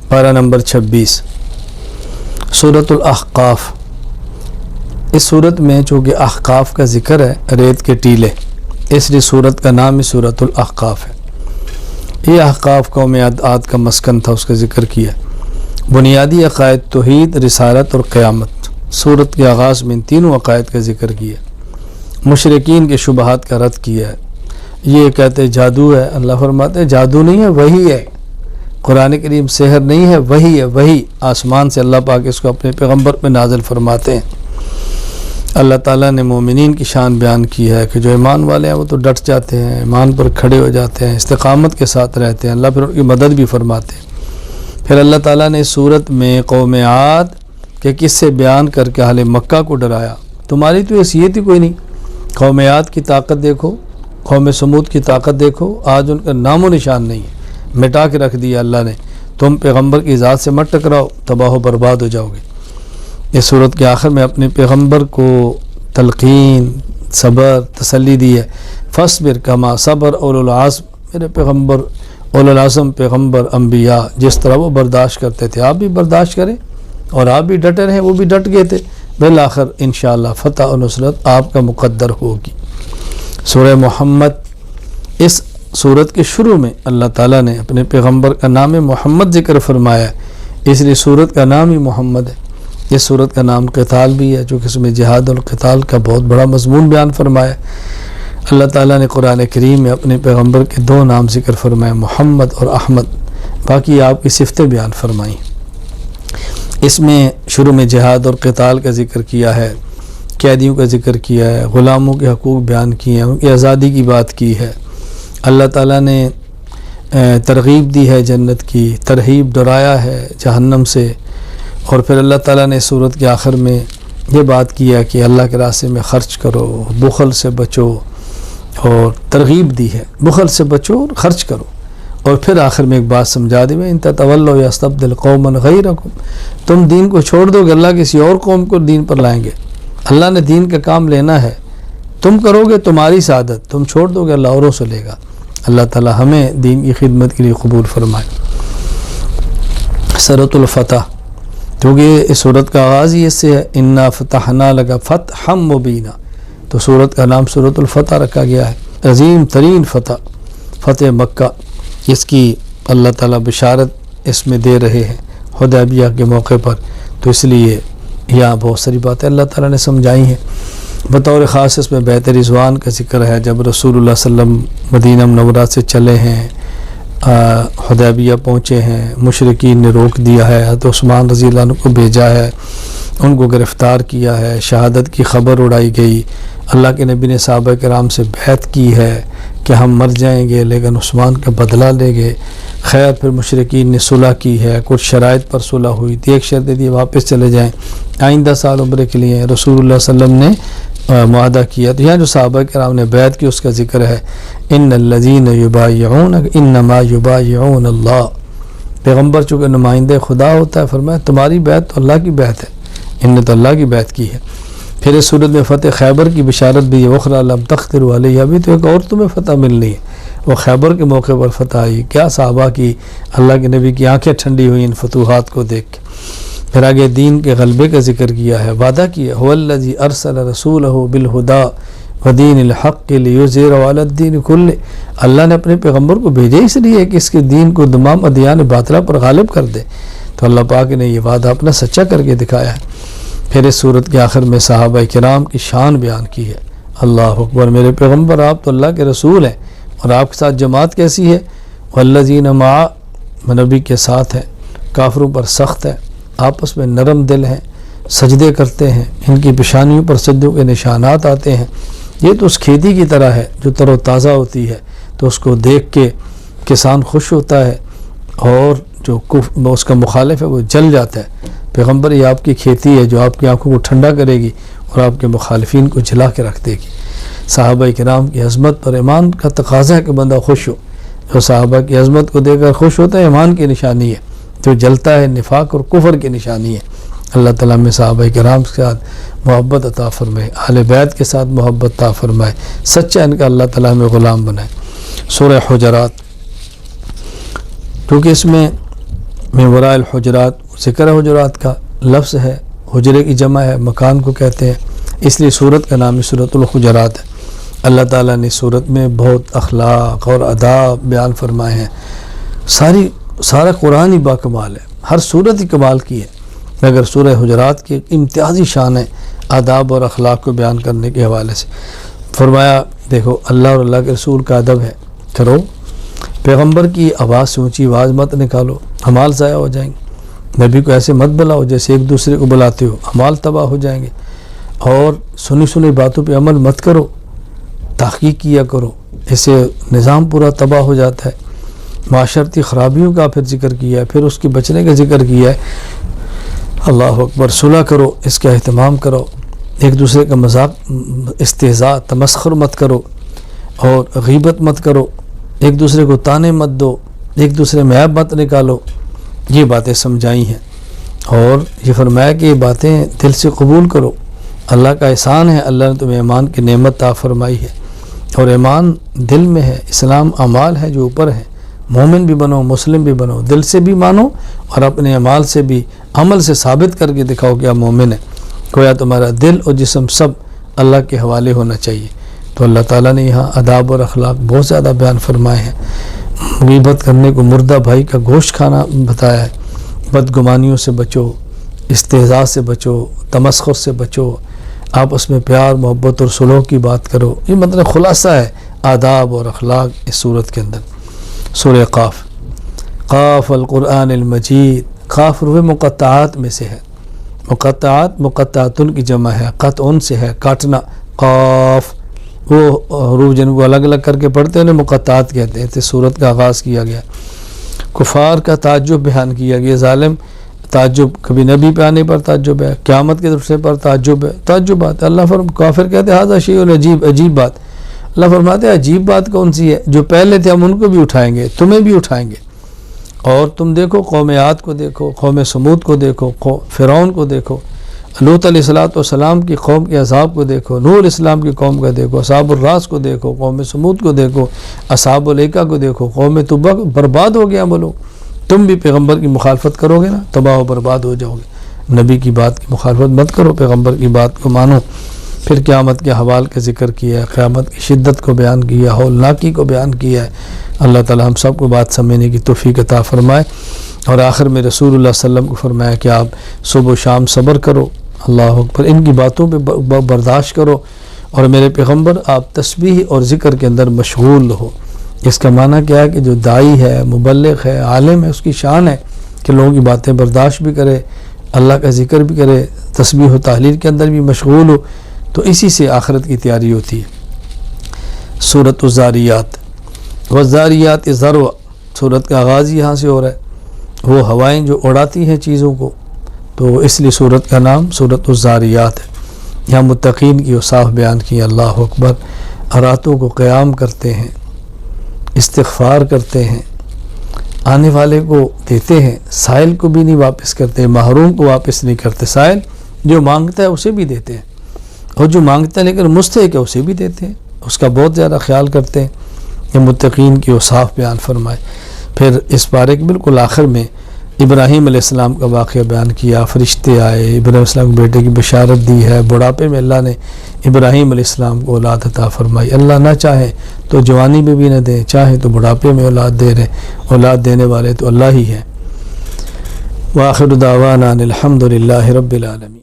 پارہ نمبر 26 سورۃ الاحقاف۔ اس صورت میں چونکہ احقاف کا ذکر ہے، ریت کے ٹیلے، اس لیے صورت کا نام ہی سورۃ الاحقاف ہے۔ یہ احقاف قوم عاد کا مسکن تھا، اس کا ذکر کیا۔ بنیادی عقائد توحید، رسالت اور قیامت۔ صورت کے آغاز میں ان تینوں عقائد کا ذکر کیا۔ مشرکین کے شبہات کا رد کیا ہے۔ یہ کہتے جادو ہے، اللہ فرماتے ہیں جادو نہیں ہے، وحی ہے۔ قرآن کریم سحر نہیں ہے، وحی ہے، وحی آسمان سے اللہ پاک اس کو اپنے پیغمبر پہ نازل فرماتے ہیں۔ اللہ تعالیٰ نے مومنین کی شان بیان کی ہے کہ جو ایمان والے ہیں وہ تو ڈٹ جاتے ہیں، ایمان پر کھڑے ہو جاتے ہیں، استقامت کے ساتھ رہتے ہیں، اللہ پھر ان کی مدد بھی فرماتے ہیں۔ پھر اللہ تعالیٰ نے اس صورت میں قوم عاد کے قصے بیان کر کے اہل مکہ کو ڈرایا، تمہاری تو حیثیت ہی کوئی نہیں۔ قوم عاد کی طاقت دیکھو، قوم سمود کی طاقت دیکھو، آج ان کا نام و نشان نہیں ہے، مٹا کے رکھ دیا اللہ نے۔ تم پیغمبر کی ذات سے مت ٹکراؤ، تباہ و برباد ہو جاؤ گے۔ اس صورت کے آخر میں اپنے پیغمبر کو تلقین، صبر، تسلی دی ہے۔ فاصبر کما صبر اولو العزم، میرے پیغمبر اولو العزم پیغمبر انبیاء جس طرح وہ برداشت کرتے تھے آپ بھی برداشت کریں، اور آپ بھی ڈٹے رہیں، وہ بھی ڈٹ گئے تھے۔ بالآخر انشاءاللہ فتح و نصرت آپ کا مقدر ہوگی۔ سورہ محمد، اس سورت کے شروع میں اللہ تعالیٰ نے اپنے پیغمبر کا نام محمد ذکر فرمایا ہے، اس لیے سورت کا نام ہی محمد ہے۔ اس سورت کا نام قتال بھی ہے، چونکہ اس میں جہاد القتال کا بہت بڑا مضمون بیان فرمایا ہے۔ اللہ تعالیٰ نے قرآن کریم میں اپنے پیغمبر کے دو نام ذکر فرمائے، محمد اور احمد، باقی آپ کی صفتیں بیان فرمائیں۔ اس میں شروع میں جہاد اور قتال کا ذکر کیا ہے، قیدیوں کا ذکر کیا ہے، غلاموں کے حقوق بیان کیے ہیں، ان کی آزادی کی بات کی ہے۔ اللہ تعالیٰ نے ترغیب دی ہے جنت کی، ترہیب ڈرایا ہے جہنم سے، اور پھر اللہ تعالیٰ نے سورت کے آخر میں یہ بات کیا کہ اللہ کے راستے میں خرچ کرو، بخل سے بچو، اور ترغیب دی ہے بخل سے بچو اور خرچ کرو۔ اور پھر آخر میں ایک بات سمجھا دی میں ان تتولوا یستبدل قوما غیرکم، تم دین کو چھوڑ دو گے اللہ کسی اور قوم کو دین پر لائیں گے۔ اللہ نے دین کا کام لینا ہے، تم کرو گے تمہاری سعادت، تم چھوڑ دو گے اللہ اوروں سے لے گا۔ اللہ تعالی ہمیں دین کی خدمت کے لیے قبول فرمائے۔ سورۃ الفتح، کیونکہ اس سورت کا آغاز ہی اس سے ہے، انا فتحنا لک فتحا مبینا، تو سورت کا نام سورۃ الفتح رکھا گیا ہے۔ عظیم ترین فتح، فتح مکہ، جس کی اللہ تعالیٰ بشارت اس میں دے رہے ہیں حدیبیہ کے موقع پر، تو اس لیے یہاں بہت ساری باتیں اللہ تعالیٰ نے سمجھائی ہیں۔ بطور خاص اس میں بیت رضوان کا ذکر ہے، جب رسول اللہ صلی اللہ علیہ وسلم مدینہ منورہ سے چلے ہیں، حدیبیہ پہنچے ہیں، مشرکین نے روک دیا ہے، حضرت عثمان رضی اللہ عنہ کو بھیجا ہے، ان کو گرفتار کیا ہے، شہادت کی خبر اڑائی گئی، اللہ کے نبی نے صحابہ کرام سے بیعت کی ہے کہ ہم مر جائیں گے لیکن عثمان کا بدلہ لیں گے۔ خیر پھر مشرکین نے صلح کی ہے، کچھ شرائط پر صلح ہوئی تھی، ایک شرط دی واپس چلے جائیں، آئندہ سال عمرے کے لیے رسول اللہ صلی اللہ علیہ وسلم نے معاہدہ کیا۔ تو یہاں جو صحابہ کرام نے بیعت کی اس کا ذکر ہے، ان الذین یبایعونک انما یبایعون اللہ، پیغمبر چونکہ نمائندہ خدا ہوتا ہے، فرمایا تمہاری بیعت تو اللہ کی بیعت ہے، ان نے تو اللہ کی بیعت کی ہے۔ پھر اس صورت میں فتح خیبر کی بشارت بھی ہے، اخری لم تقدروا علیہ، ابھی تو ایک اور تمہیں فتح ملنی ہے، وہ خیبر کے موقع پر فتح آئی۔ کیا صحابہ کی، اللہ کے نبی کی آنکھیں ٹھنڈی ہوئی ان فتوحات کو دیکھ کے۔ پھر آگے دین کے غلبے کا ذکر کیا ہے، وعدہ کیا، هو الذی ارسل رسولہ بالہدی ودین الحق لیظہرہ علی الدین کلہ، اللہ نے اپنے پیغمبر کو بھیجا اس لیے کہ اس کے دین کو تمام ادیان باطلہ پر غالب کر دے، تو اللہ پاک نے یہ وعدہ اپنا سچا کر کے دکھایا ہے۔ پھر اس صورت کے آخر میں صحابہ کرام کی شان بیان کی ہے۔ اللہ اکبر، میرے پیغمبر آپ تو اللہ کے رسول ہیں، اور آپ کے ساتھ جماعت کیسی ہے، والذین معہ، نبی کے ساتھ ہے، کافروں پر سخت ہے، آپس میں نرم دل ہیں، سجدے کرتے ہیں، ان کی پیشانیوں پر سجدوں کے نشانات آتے ہیں۔ یہ تو اس کھیتی کی طرح ہے جو تر و تازہ ہوتی ہے، تو اس کو دیکھ کے کسان خوش ہوتا ہے، اور جو اس کا مخالف ہے وہ جل جاتا ہے۔ پیغمبر یہ آپ کی کھیتی ہے جو آپ کی آنکھوں کو ٹھنڈا کرے گی اور آپ کے مخالفین کو جلا کے رکھ دے گی۔ صحابہ کرام کی عظمت پر ایمان کا تقاضا ہے کہ بندہ خوش ہو، جو صحابہ کی عظمت کو دیکھ کر خوش ہوتا ہے ایمان کی نشانی ہے، جو جلتا ہے نفاق اور کفر کی نشانی ہے۔ اللہ تعالیٰ میں صحابہ کرام کے ساتھ محبت عطا فرمائے، اہل بیت کے ساتھ محبت عطا فرمائے، سچا ان کا اللہ تعالیٰ میں غلام بنائے۔ سورہ حجرات، کیونکہ اس میں من وراء الحجرات ذکر حجرات کا لفظ ہے، حجرے کی جمع ہے، مکان کو کہتے ہیں، اس لیے سورت کا نام ہے سورۃ الحجرات ہے۔ اللہ تعالیٰ نے سورت میں بہت اخلاق اور آداب بیان فرمائے ہیں۔ سارا قرآن ہی باکمال ہے، ہر سورت ہی کمال کی ہے، مگر سورہ حجرات کی امتیازی شان ہے آداب اور اخلاق کو بیان کرنے کے حوالے سے۔ فرمایا دیکھو اللہ اور اللہ کے رسول کا ادب ہے، کرو پیغمبر کی آواز سے اونچی آواز مت نکالو، اعمال ضائع ہو جائیں گے، نبی کو ایسے مت بلاؤ جیسے ایک دوسرے کو بلاتے ہو، اعمال تباہ ہو جائیں گے، اور سنی باتوں پہ عمل مت کرو، تحقیق کیا کرو، اس سے نظام پورا تباہ ہو جاتا ہے۔ معاشرتی خرابیوں کا پھر ذکر کیا ہے، پھر اس کے بچنے کا ذکر کیا ہے۔ اللہ اکبر، صلح کرو، اس کا اہتمام کرو، ایک دوسرے کا مذاق استہزاء تمسخر مت کرو، اور غیبت مت کرو، ایک دوسرے کو تانے مت دو، ایک دوسرے میں عیب مت نکالو، یہ باتیں سمجھائی ہیں۔ اور یہ فرمایا کہ یہ باتیں دل سے قبول کرو، اللہ کا احسان ہے، اللہ نے تمہیں ایمان کی نعمت عطا فرمائی ہے، اور ایمان دل میں ہے، اسلام اعمال ہے جو اوپر ہے، مومن بھی بنو، مسلم بھی بنو، دل سے بھی مانو اور اپنے اعمال سے بھی، عمل سے ثابت کر کے دکھاؤ کہ آپ مومن ہیں، گویا تمہارا دل اور جسم سب اللہ کے حوالے ہونا چاہیے۔ تو اللہ تعالیٰ نے یہاں آداب اور اخلاق بہت زیادہ بیان فرمائے ہیں۔ غیبت کرنے کو مردہ بھائی کا گوشت کھانا بتایا ہے، بدگمانیوں سے بچو، استہزاء سے بچو، تمسخر سے بچو، آپس میں پیار محبت اور صلح کی بات کرو۔ یہ مطلب خلاصہ ہے آداب اور اخلاق اس صورت کے اندر۔ سورہ قاف، قاف القرآن المجید، قاف روح مقطعات میں سے ہے، مقطعات مقطعاتن کی جمع ہے، قطعن سے ہے کاٹنا، قاف وہ حروف جن کو الگ الگ کر کے پڑھتے ہیں انہیں مقطعات کہتے ہیں۔ اس سورت کا آغاز کیا گیا، کفار کا تعجب بیان کیا گیا، ظالم تعجب، کبھی نبی پہ آنے پر تعجب ہے، قیامت کے درسے پر تعجب ہے، تعجبات اللہ کافر کہتے ہیں ھذا شیء عجیب، عجیب بات۔ اللہ فرماتے ہیں عجیب بات کون سی ہے؟ جو پہلے تھے ہم ان کو بھی اٹھائیں گے، تمہیں بھی اٹھائیں گے۔ اور تم دیکھو قوم عاد کو دیکھو، قوم سمود کو دیکھو، فرعون کو دیکھو، لوط علیہ السلام کی قوم کے عذاب کو دیکھو، نوح علیہ السلام کی قوم کا دیکھو، اصحاب الراس کو دیکھو، قوم سمود کو دیکھو، اصحاب الایکہ کو دیکھو، قوم تبع برباد ہو گیا بولو۔ تم بھی پیغمبر کی مخالفت کرو گے نا، تباہ و برباد ہو جاؤ گے۔ نبی کی بات کی مخالفت مت کرو، پیغمبر کی بات کو مانو۔ پھر قیامت کے حوال کا ذکر کیا ہے، قیامت کی شدت کو بیان کیا، ہولناکی کو بیان کیا ہے۔ اللہ تعالی ہم سب کو بات سمجھنے کی توفیق عطا فرمائے۔ اور آخر میں رسول اللہ صلی اللہ علیہ وسلم کو فرمایا کہ آپ صبح و شام صبر کرو، اللہ اکبر، ان کی باتوں پہ برداشت کرو، اور میرے پیغمبر آپ تسبیح اور ذکر کے اندر مشغول ہو۔ اس کا معنی کیا ہے کہ جو داعی ہے، مبلغ ہے، عالم ہے، اس کی شان ہے کہ لوگوں کی باتیں برداشت بھی کرے، اللہ کا ذکر بھی کرے، تسبیح و تحلیل کے اندر بھی مشغول ہو۔ تو اسی سے آخرت کی تیاری ہوتی ہے۔ سورۃ الزاریات، والزاریات ذروا، سورت کا آغاز یہاں سے ہو رہا ہے، وہ ہوائیں جو اڑاتی ہیں چیزوں کو، تو اس لیے سورت کا نام سورۃ الزاریات ہے۔ یہاں متقین کی اوصاف بیان کی، اللہ اکبر، راتوں کو قیام کرتے ہیں، استغفار کرتے ہیں، آنے والے کو دیتے ہیں، سائل کو بھی نہیں واپس کرتے، محروم کو واپس نہیں کرتے، سائل جو مانگتا ہے اسے بھی دیتے ہیں، اور جو مانگتا ہے لیکن مستحق ہے اسے بھی دیتے ہیں، اس کا بہت زیادہ خیال کرتے ہیں۔ یہ متقین کی اوصاف بیان فرمائے۔ پھر اس بارے کے بالکل آخر میں ابراہیم علیہ السلام کا واقعہ بیان کیا، فرشتے آئے، ابراہیم علیہ السلام کے بیٹے کی بشارت دی ہے، بڑھاپے میں اللہ نے ابراہیم علیہ السلام کو اولاد عطا فرمائی۔ اللہ نہ چاہے تو جوانی میں بھی نہ دے، چاہے تو بڑھاپے میں اولاد دے رہے، اولاد دینے والے تو اللہ ہی ہے۔ وآخر دعوانا الحمد للہ رب العالمین۔